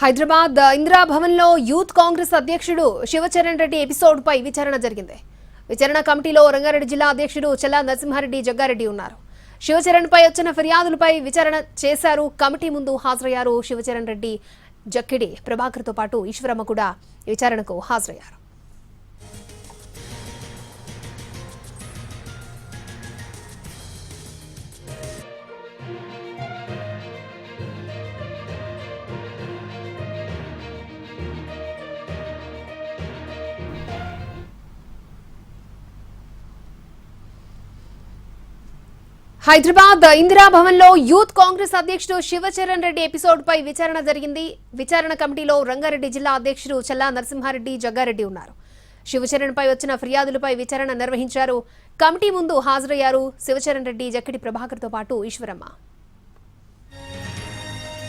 హైదరాబాద్ ఇందిరా భవన్లో యూత్ కాంగ్రెస్ అధ్యక్షుడు శివచరణ్ రెడ్డి ఎపిసోడ్ పై విచారణ జరిగింది. విచారణ కమిటీలో రంగారెడ్డి జిల్లా అధ్యక్షుడు చల్లా నరసింహారెడ్డి జగ్గారెడ్డి ఉన్నారు. శివచరణ్ పై వచ్చిన ఫిర్యాదులపై విచారణ చేశారు. కమిటీ ముందు హాజరయ్యారు శివచరణ్ రెడ్డి, జక్కిడి ప్రభాకర్ తో పాటు ఈశ్వరమ్మ కూడా విచారణకు హాజరయ్యారు. హైదరాబాద్ ఇందిరా భవన్లో యూత్ కాంగ్రెస్ అధ్యక్షుడు శివచరణ్ రెడ్డి ఎపిసోడ్ పై విచారణ జరిగింది. విచారణ కమిటీలో రంగారెడ్డి జిల్లా అధ్యక్షుడు చల్లా నరసింహారెడ్డి, జగ్గారెడ్డి ఉన్నారు. శివచరణ్ పై వచ్చిన ఫిర్యాదులపై విచారణ నిర్వహించారు. కమిటీ ముందు హాజరయ్యారు శివచరణ్ రెడ్డి, జక్కిడి ప్రభాకర్ తో పాటు ఈశ్వరమ్మ.